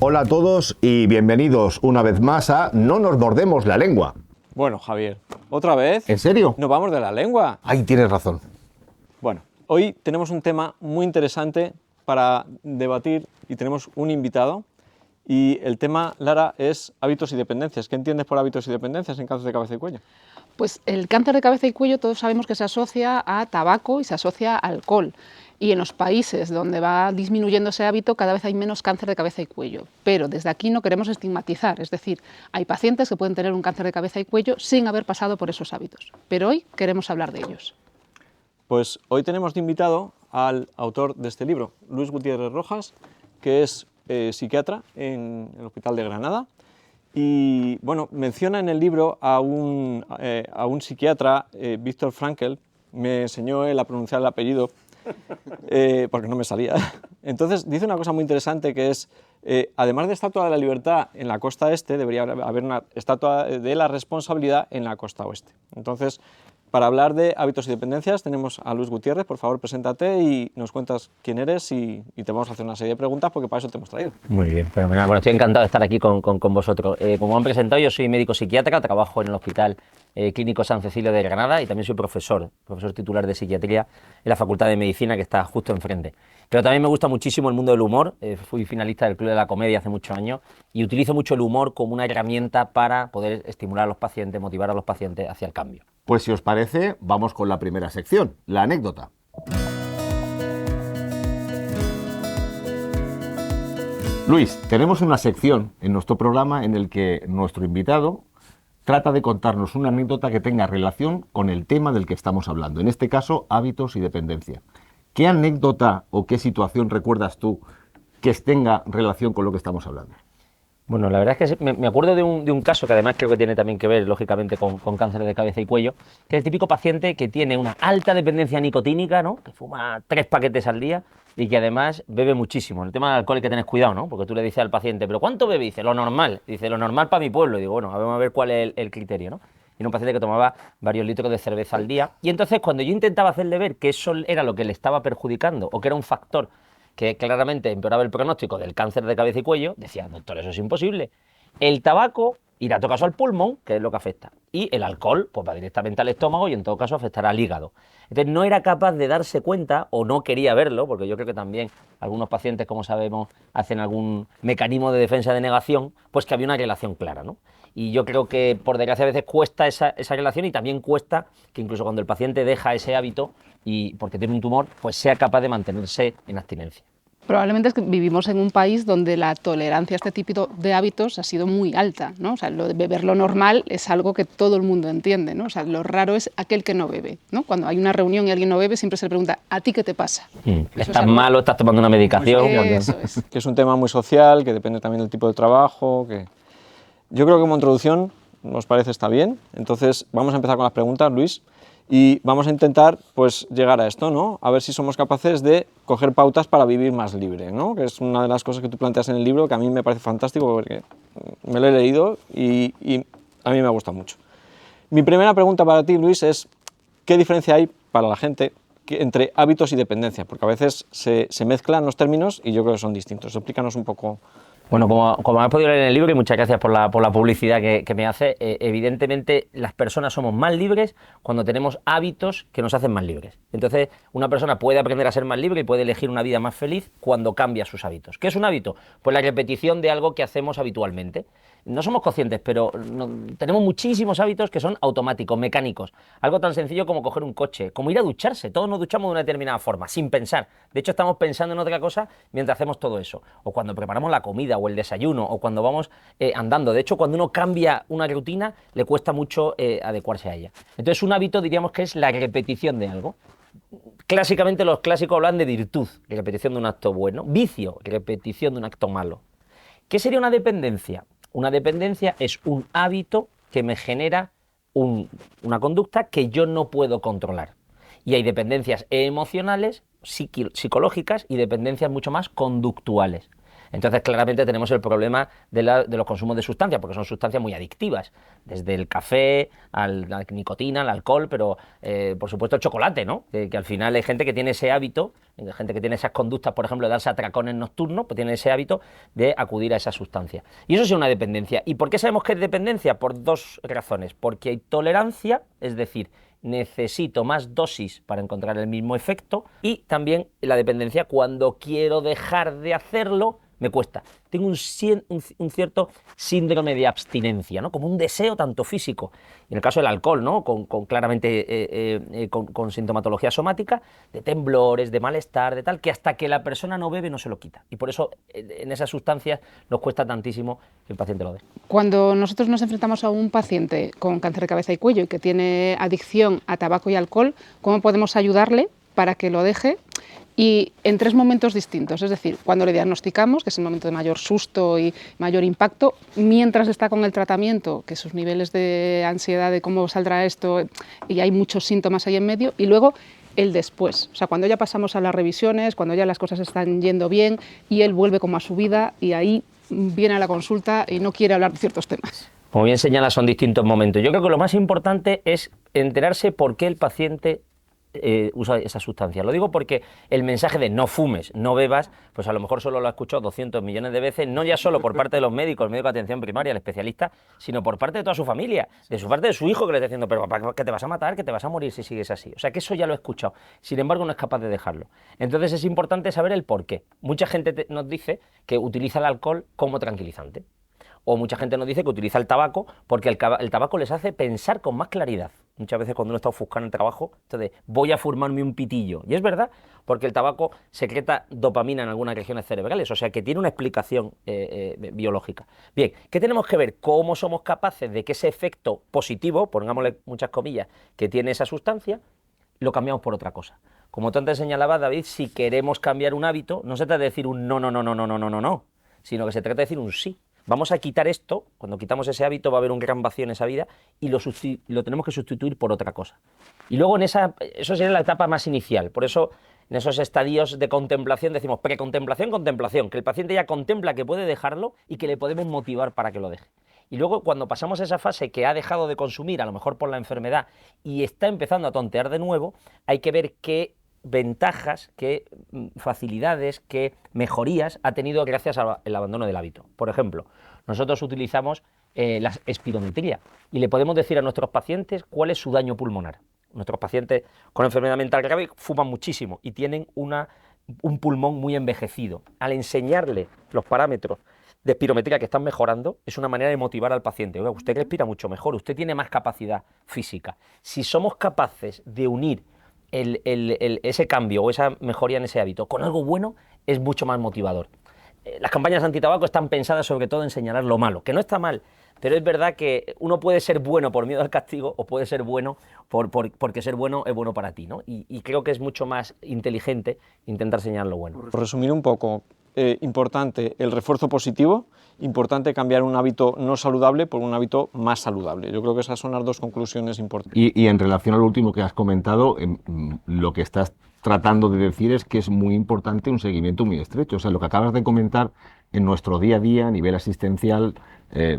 Hola a todos y bienvenidos una vez más a No nos mordemos la lengua. Bueno, Javier, ¿otra vez? ¿En serio? ¿Nos vamos de la lengua? Ay, tienes razón. Bueno, hoy tenemos un tema muy interesante para debatir y tenemos un invitado. Y el tema, Lara, es hábitos y dependencias. ¿Qué entiendes por hábitos y dependencias en cáncer de cabeza y cuello? Pues el cáncer de cabeza y cuello todos sabemos que se asocia a tabaco y se asocia a alcohol. Y en los países donde va disminuyendo ese hábito cada vez hay menos cáncer de cabeza y cuello. Pero desde aquí no queremos estigmatizar, es decir, hay pacientes que pueden tener un cáncer de cabeza y cuello sin haber pasado por esos hábitos. Pero hoy queremos hablar de ellos. Pues hoy tenemos de invitado al autor de este libro, Luis Gutiérrez Rojas, que es psiquiatra en el Hospital de Granada. Y bueno, menciona en el libro a un psiquiatra, Víctor Frankl. Me enseñó él a pronunciar el apellido porque no me salía. Entonces dice una cosa muy interesante que es, además de Estatua de la Libertad en la costa este, debería haber una estatua de la responsabilidad en la costa oeste. Entonces, para hablar de hábitos y dependencias tenemos a Luis Gutiérrez. Por favor, preséntate y nos cuentas quién eres y te vamos a hacer una serie de preguntas porque para eso te hemos traído. Muy bien, fenomenal. Bueno, estoy encantado de estar aquí con vosotros. Como han presentado, yo soy médico psiquiatra, trabajo en el Hospital Clínico San Cecilio de Granada y también soy profesor titular de psiquiatría en la Facultad de Medicina que está justo enfrente. Pero también me gusta muchísimo el mundo del humor. Fui finalista del Club de la Comedia hace muchos años y utilizo mucho el humor como una herramienta para poder estimular a los pacientes, motivar a los pacientes hacia el cambio. Pues si os parece, vamos con la primera sección, la anécdota. Luis, tenemos una sección en nuestro programa en el que nuestro invitado trata de contarnos una anécdota que tenga relación con el tema del que estamos hablando, en este caso, hábitos y dependencia. ¿Qué anécdota o qué situación recuerdas tú que tenga relación con lo que estamos hablando? Bueno, la verdad es que me acuerdo de un caso que además creo que tiene también que ver, lógicamente, con cáncer de cabeza y cuello, que es el típico paciente que tiene una alta dependencia nicotínica, ¿no? Que fuma 3 paquetes al día y que además bebe muchísimo. El tema del alcohol hay que tener cuidado, ¿no? Porque tú le dices al paciente, ¿pero cuánto bebe? Y dice, lo normal. Dice, lo normal para mi pueblo. Y digo, bueno, vamos a ver cuál es el criterio, ¿no? Y era un paciente que tomaba varios litros de cerveza al día. Y entonces, cuando yo intentaba hacerle ver que eso era lo que le estaba perjudicando o que era un factor que claramente empeoraba el pronóstico del cáncer de cabeza y cuello, decía, doctor, eso es imposible. El tabaco irá a todo caso al pulmón, que es lo que afecta, y el alcohol pues va directamente al estómago y en todo caso afectará al hígado. Entonces no era capaz de darse cuenta o no quería verlo, porque yo creo que también algunos pacientes, como sabemos, hacen algún mecanismo de defensa de negación, pues que había una relación clara, ¿no? Y yo creo que por desgracia a veces cuesta esa relación y también cuesta que incluso cuando el paciente deja ese hábito y porque tiene un tumor, pues sea capaz de mantenerse en abstinencia. Probablemente es que vivimos en un país donde la tolerancia a este tipo de hábitos ha sido muy alta, ¿no? O sea, lo de beber lo normal es algo que todo el mundo entiende, ¿no? O sea, lo raro es aquel que no bebe, ¿no? Cuando hay una reunión y alguien no bebe, siempre se le pregunta, ¿a ti qué te pasa? ¿Estás malo? ¿Estás tomando una medicación? Eso es. Que es un tema muy social, que depende también del tipo de trabajo. Yo creo que como introducción nos parece está bien. Entonces vamos a empezar con las preguntas, Luis. Y vamos a intentar pues llegar a esto, ¿no? A ver si somos capaces de coger pautas para vivir más libre, ¿no? Que es una de las cosas que tú planteas en el libro, que a mí me parece fantástico porque me lo he leído y a mí me gusta mucho. Mi primera pregunta para ti, Luis, es ¿qué diferencia hay para la gente entre hábitos y dependencia? Porque a veces se mezclan los términos y yo creo que son distintos. Explícanos un poco. Bueno, como has podido leer en el libro, y muchas gracias por la publicidad que me hace, evidentemente las personas somos más libres cuando tenemos hábitos que nos hacen más libres. Entonces, una persona puede aprender a ser más libre y puede elegir una vida más feliz cuando cambia sus hábitos. ¿Qué es un hábito? Pues la repetición de algo que hacemos habitualmente. No somos conscientes, pero tenemos muchísimos hábitos que son automáticos, mecánicos. Algo tan sencillo como coger un coche, como ir a ducharse. Todos nos duchamos de una determinada forma, sin pensar. De hecho, estamos pensando en otra cosa mientras hacemos todo eso. O cuando preparamos la comida, o el desayuno, o cuando vamos andando. De hecho, cuando uno cambia una rutina, le cuesta mucho adecuarse a ella. Entonces, un hábito diríamos que es la repetición de algo. Clásicamente los clásicos hablan de virtud, repetición de un acto bueno. Vicio, repetición de un acto malo. ¿Qué sería una dependencia? Una dependencia es un hábito que me genera una conducta que yo no puedo controlar. Y hay dependencias emocionales, psicológicas y dependencias mucho más conductuales. Entonces, claramente tenemos el problema de los consumos de sustancias, porque son sustancias muy adictivas, desde el café, la nicotina, al alcohol, pero por supuesto el chocolate, ¿no? Que al final hay gente que tiene ese hábito, gente que tiene esas conductas, por ejemplo, de darse atracones nocturnos, pues tiene ese hábito de acudir a esa sustancia. Y eso es una dependencia. ¿Y por qué sabemos que es dependencia? Por dos razones. Porque hay tolerancia, es decir, necesito más dosis para encontrar el mismo efecto, y también la dependencia, cuando quiero dejar de hacerlo, me cuesta. Tengo un cierto síndrome de abstinencia, ¿no? Como un deseo tanto físico. En el caso del alcohol, ¿no? Claramente con sintomatología somática, de temblores, de malestar, de tal, que hasta que la persona no bebe no se lo quita. Y por eso en esas sustancias nos cuesta tantísimo que el paciente lo dé. Cuando nosotros nos enfrentamos a un paciente con cáncer de cabeza y cuello y que tiene adicción a tabaco y alcohol, ¿cómo podemos ayudarle para que lo deje? Y en 3 momentos distintos, es decir, cuando le diagnosticamos, que es el momento de mayor susto y mayor impacto, mientras está con el tratamiento, que sus niveles de ansiedad de cómo saldrá esto, y hay muchos síntomas ahí en medio, y luego el después, o sea, cuando ya pasamos a las revisiones, cuando ya las cosas están yendo bien y él vuelve como a su vida y ahí viene a la consulta y no quiere hablar de ciertos temas. Como bien señala, son distintos momentos. Yo creo que lo más importante es enterarse por qué el paciente usa esa sustancia. Lo digo porque el mensaje de no fumes, no bebas, pues a lo mejor solo lo ha escuchado 200 millones de veces, no ya solo por parte de los médicos, el médico de atención primaria, el especialista, sino por parte de toda su familia, de su parte de su hijo, que le está diciendo, pero papá, que te vas a matar, que te vas a morir si sigues así. O sea, que eso ya lo he escuchado. Sin embargo, no es capaz de dejarlo. Entonces es importante saber el por qué. Mucha gente nos dice que utiliza el alcohol como tranquilizante. O mucha gente nos dice que utiliza el tabaco porque el tabaco les hace pensar con más claridad. Muchas veces cuando uno está ofuscado en el trabajo, entonces voy a fumarme un pitillo. Y es verdad, porque el tabaco secreta dopamina en algunas regiones cerebrales, o sea que tiene una explicación biológica. Bien, ¿qué tenemos que ver? ¿Cómo somos capaces de que ese efecto positivo, pongámosle muchas comillas, que tiene esa sustancia, lo cambiamos por otra cosa? Como tú antes señalabas, David, si queremos cambiar un hábito, no se trata de decir un no, no, no, no, no, no, no, no, no, sino que se trata de decir un sí. Vamos a quitar esto, cuando quitamos ese hábito va a haber un gran vacío en esa vida y lo tenemos que sustituir por otra cosa. Y luego eso sería la etapa más inicial, por eso en esos estadios de contemplación decimos precontemplación, contemplación, que el paciente ya contempla que puede dejarlo y que le podemos motivar para que lo deje. Y luego cuando pasamos a esa fase que ha dejado de consumir, a lo mejor por la enfermedad, y está empezando a tontear de nuevo, hay que ver qué ventajas, qué facilidades, qué mejorías ha tenido gracias al abandono del hábito. Por ejemplo, nosotros utilizamos la espirometría y le podemos decir a nuestros pacientes cuál es su daño pulmonar. Nuestros pacientes con enfermedad mental grave fuman muchísimo y tienen un pulmón muy envejecido. Al enseñarle los parámetros de espirometría que están mejorando, es una manera de motivar al paciente. Oiga, usted respira mucho mejor, usted tiene más capacidad física. Si somos capaces de unir ese cambio o esa mejoría en ese hábito con algo bueno, es mucho más motivador. Las campañas antitabaco están pensadas sobre todo en señalar lo malo, que no está mal, pero es verdad que uno puede ser bueno por miedo al castigo o puede ser bueno porque ser bueno es bueno para ti, ¿no? Y creo que es mucho más inteligente intentar señalar lo bueno. Por resumir un poco, importante el refuerzo positivo, importante cambiar un hábito no saludable por un hábito más saludable. Yo creo que esas son las dos conclusiones importantes. Y en relación al último que has comentado, lo que estás tratando de decir es que es muy importante un seguimiento muy estrecho. O sea, lo que acabas de comentar en nuestro día a día, a nivel asistencial,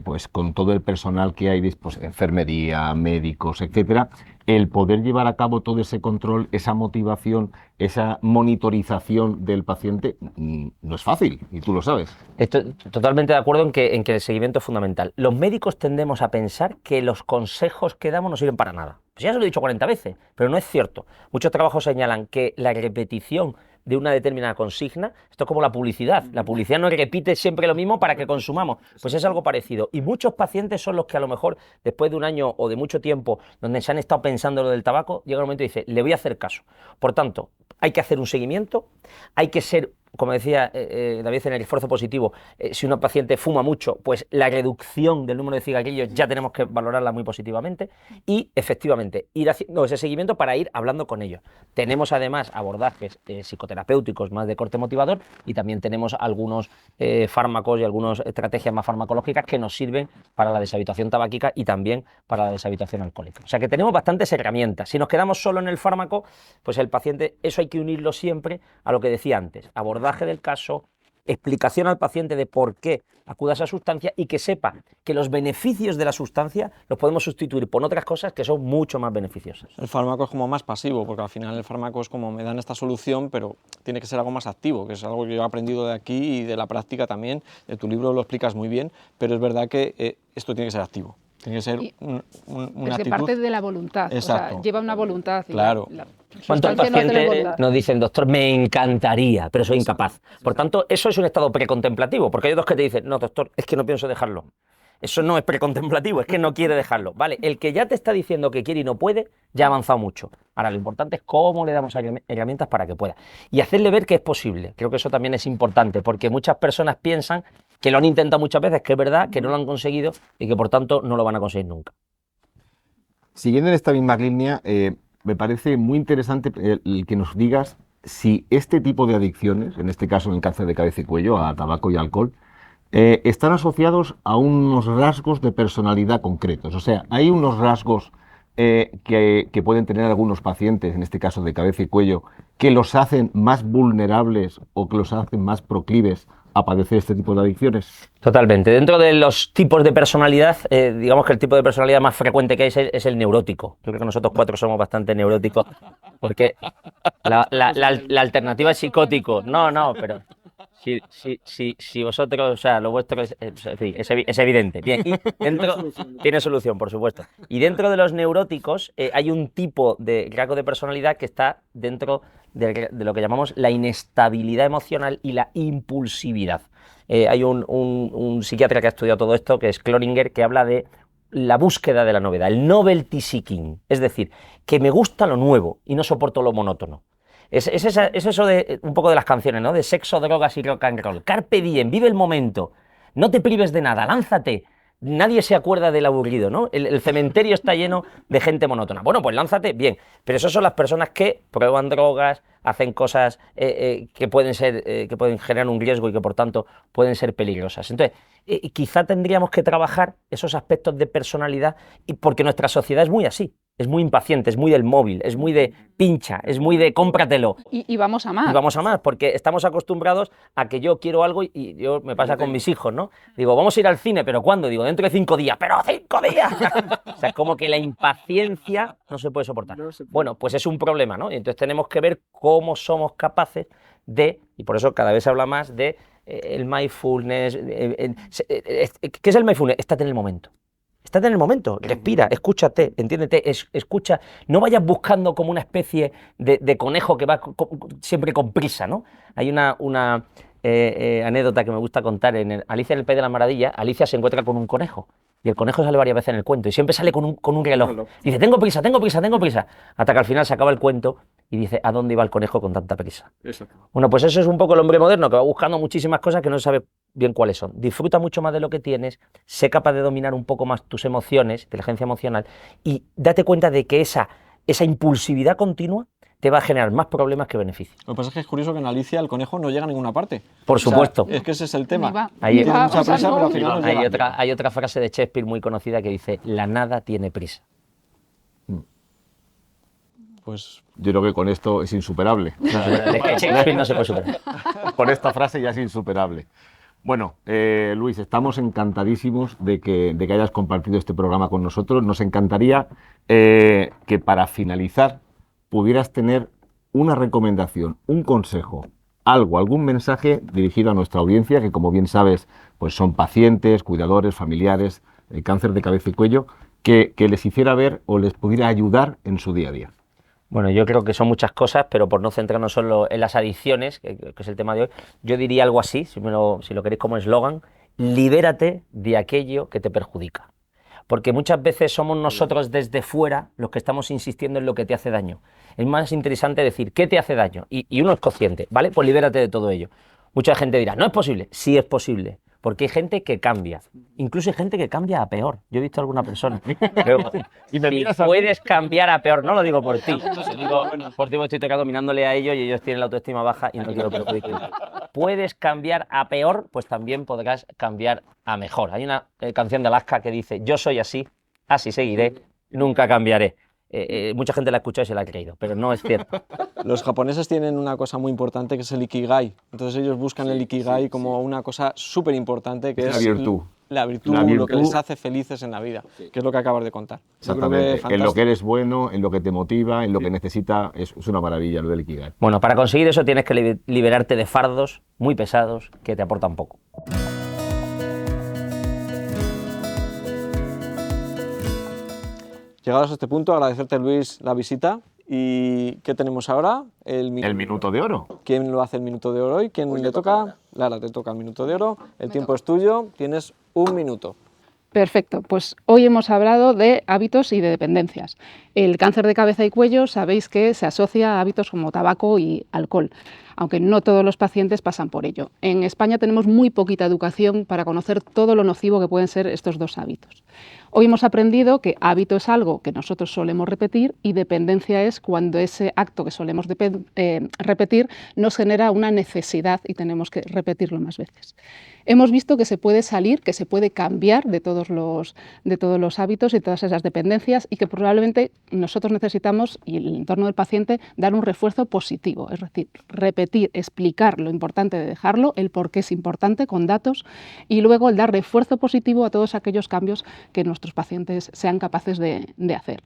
pues con todo el personal que hay, pues, enfermería, médicos, etcétera, el poder llevar a cabo todo ese control, esa motivación, esa monitorización del paciente, no es fácil, y tú lo sabes. Estoy totalmente de acuerdo en que el seguimiento es fundamental. Los médicos tendemos a pensar que los consejos que damos no sirven para nada. Pues ya se lo he dicho 40 veces, pero no es cierto. Muchos trabajos señalan que la repetición de una determinada consigna, esto es como la publicidad no repite siempre lo mismo para que consumamos, pues es algo parecido. Y muchos pacientes son los que a lo mejor después de un año o de mucho tiempo donde se han estado pensando lo del tabaco, llega un momento y dice, le voy a hacer caso. Por tanto, hay que hacer un seguimiento, hay que ser, como decía David, en el esfuerzo positivo, si una paciente fuma mucho, pues la reducción del número de cigarrillos ya tenemos que valorarla muy positivamente y efectivamente ir haciendo ese seguimiento para ir hablando con ellos. Tenemos además abordajes psicoterapéuticos más de corte motivador y también tenemos algunos fármacos y algunas estrategias más farmacológicas que nos sirven para la deshabituación tabáquica y también para la deshabituación alcohólica. O sea que tenemos bastantes herramientas. Si nos quedamos solo en el fármaco, pues el paciente, eso hay que unirlo siempre a lo que decía antes, abordaje del caso, explicación al paciente de por qué acude a esa sustancia y que sepa que los beneficios de la sustancia los podemos sustituir por otras cosas que son mucho más beneficiosas. El fármaco es como más pasivo, porque al final el fármaco es como me dan esta solución, pero tiene que ser algo más activo, que es algo que yo he aprendido de aquí y de la práctica también. En tu libro lo explicas muy bien, pero es verdad que esto tiene que ser activo. Tiene que ser una es que actitud. parte de la voluntad, Exacto. o sea, lleva una voluntad. Y Claro. ¿Cuántos sustancia no tiene pacientes voluntad? nos dicen, doctor, me encantaría, pero soy incapaz? Por tanto, eso es un estado precontemplativo, porque hay otros que te dicen, no, doctor, es que no pienso dejarlo. Eso no es precontemplativo, es que no quiere dejarlo. Vale, el que ya te está diciendo que quiere y no puede, ya ha avanzado mucho. Ahora, lo importante es cómo le damos herramientas para que pueda. Y hacerle ver que es posible. Creo que eso también es importante, porque muchas personas piensan que lo han intentado muchas veces, que es verdad, que no lo han conseguido y que por tanto no lo van a conseguir nunca. Siguiendo en esta misma línea, me parece muy interesante el que nos digas si este tipo de adicciones, en este caso en cáncer de cabeza y cuello, a tabaco y alcohol, están asociados a unos rasgos de personalidad concretos. O sea, hay unos rasgos que pueden tener algunos pacientes, en este caso de cabeza y cuello, que los hacen más vulnerables o que los hacen más proclives a padecer este tipo de adicciones. Totalmente. Dentro de los tipos de personalidad, digamos que el tipo de personalidad más frecuente que hay es el neurótico. Yo creo que nosotros 4 somos bastante neuróticos, porque la alternativa es psicótico. No, pero si vosotros, o sea, lo vuestro es evidente. Bien, y dentro tiene solución, por supuesto. Y dentro de los neuróticos hay un tipo de rasgo de personalidad que está dentro de lo que llamamos la inestabilidad emocional y la impulsividad. Hay un psiquiatra que ha estudiado todo esto, que es Cloninger, que habla de la búsqueda de la novedad, el novelty seeking, es decir, que me gusta lo nuevo y no soporto lo monótono. Es eso de un poco de las canciones, ¿no? De sexo, drogas y rock and roll. Carpe diem, vive el momento, no te prives de nada, lánzate. Nadie se acuerda del aburrido, ¿no? El cementerio está lleno de gente monótona. Bueno, pues lánzate, bien. Pero esas son las personas que prueban drogas, hacen cosas que pueden generar un riesgo y que por tanto pueden ser peligrosas. Entonces, quizá tendríamos que trabajar esos aspectos de personalidad porque nuestra sociedad es muy así. Es muy impaciente, es muy del móvil, es muy de pincha, es muy de cómpratelo. Y vamos a más. Y vamos a más, porque estamos acostumbrados a que yo quiero algo y me pasa con mis hijos, ¿no? Digo, vamos a ir al cine, ¿pero cuándo? Digo, dentro de 5 días, ¡pero 5 días! O sea, como que la impaciencia no se puede soportar. Bueno, pues es un problema, ¿no? Y entonces tenemos que ver cómo somos capaces de, y por eso cada vez se habla más de el mindfulness. ¿Qué es el mindfulness? Estate en el momento. Estate en el momento, respira, escúchate, entiéndete, escucha, no vayas buscando como una especie de conejo que va siempre con prisa, ¿no? Hay una anécdota que me gusta contar, en Alicia en el País de las Maravillas, Alicia se encuentra con un conejo, y el conejo sale varias veces en el cuento, y siempre sale con un reloj. Dice, tengo prisa, hasta que al final se acaba el cuento, y dice, ¿a dónde iba el conejo con tanta prisa? Exacto. Bueno, pues eso es un poco el hombre moderno, que va buscando muchísimas cosas que no sabe bien cuáles son. Disfruta mucho más de lo que tienes, sé capaz de dominar un poco más tus emociones, inteligencia emocional, y date cuenta de que esa impulsividad continua te va a generar más problemas que beneficios. Lo que pasa es que es curioso que en Alicia el conejo no llega a ninguna parte. Por supuesto. O sea, es que ese es el tema. Hay otra frase de Shakespeare muy conocida que dice, la nada tiene prisa. Pues yo creo que con esto es insuperable. Shakespeare no se puede superar. Con esta frase ya es insuperable. Bueno, Luis, estamos encantadísimos de que hayas compartido este programa con nosotros. Nos encantaría que para finalizar pudieras tener una recomendación, un consejo, algún mensaje dirigido a nuestra audiencia, que como bien sabes, pues son pacientes, cuidadores, familiares, cáncer de cabeza y cuello, que les hiciera ver o les pudiera ayudar en su día a día. Bueno, yo creo que son muchas cosas, pero por no centrarnos solo en las adicciones, que es el tema de hoy, yo diría algo así, si lo queréis como eslogan, libérate de aquello que te perjudica. Porque muchas veces somos nosotros desde fuera los que estamos insistiendo en lo que te hace daño. Es más interesante decir, ¿qué te hace daño? Y uno es consciente, ¿vale? Pues libérate de todo ello. Mucha gente dirá, no es posible. Sí es posible. Porque hay gente que cambia, incluso hay gente que cambia a peor. Yo he visto a alguna persona. Pero, si puedes cambiar a peor, no lo digo por ti, lo digo por ti, porque estoy dominándole a ellos y ellos tienen la autoestima baja y no quiero perjudicar. Puedes cambiar a peor, pues también podrás cambiar a mejor. Hay una canción de Alaska que dice, yo soy así, así seguiré, nunca cambiaré. mucha gente la ha escuchado y se la ha creído, pero no es cierto. Los japoneses tienen una cosa muy importante que es el ikigai. Entonces ellos buscan el ikigai como una cosa súper importante que La es virtud. La virtud, La lo que virtud. les hace felices en la vida, que es lo que acabas de contar. Yo creo que Exactamente. En lo fantástico. que eres bueno, en lo que te motiva, en lo que necesita, es una maravilla lo del Ikigai. Bueno, para conseguir eso tienes que liberarte de fardos muy pesados que te aportan poco. Llegados a este punto, agradecerte, Luis, la visita. ¿Y qué tenemos ahora? El minuto de oro. ¿Quién lo hace el minuto de oro hoy? ¿Quién le toca? Lara, te toca el minuto de oro. El tiempo es tuyo. Tienes 1 minuto. Perfecto, pues hoy hemos hablado de hábitos y de dependencias. El cáncer de cabeza y cuello sabéis que se asocia a hábitos como tabaco y alcohol, aunque no todos los pacientes pasan por ello. En España tenemos muy poquita educación para conocer todo lo nocivo que pueden ser estos dos hábitos. Hoy hemos aprendido que hábito es algo que nosotros solemos repetir y dependencia es cuando ese acto que solemos repetir nos genera una necesidad y tenemos que repetirlo más veces. Hemos visto que se puede salir, que se puede cambiar de todos los hábitos y todas esas dependencias y que probablemente nosotros necesitamos, y el entorno del paciente, dar un refuerzo positivo, es decir, repetir, explicar lo importante de dejarlo, el por qué es importante con datos y luego el dar refuerzo positivo a todos aquellos cambios que nuestros pacientes sean capaces de hacer.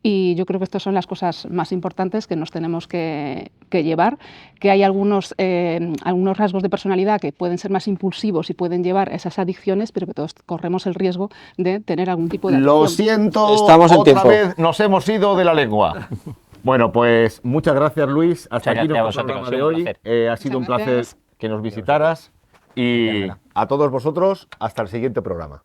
Y yo creo que estas son las cosas más importantes que nos tenemos que llevar, que hay algunos rasgos de personalidad que pueden ser más impulsivos y pueden llevar a esas adicciones, pero que todos corremos el riesgo de tener algún tipo de adicción. Lo siento, Estamos en otra tiempo. vez nos hemos ido de la lengua. Bueno, pues muchas gracias, Luis. Hasta Muchas aquí gracias a nuestro vosotros, programa de ha sido un hoy. placer. Ha sido un Muchas placer gracias. que nos visitaras y a todos vosotros hasta el siguiente programa.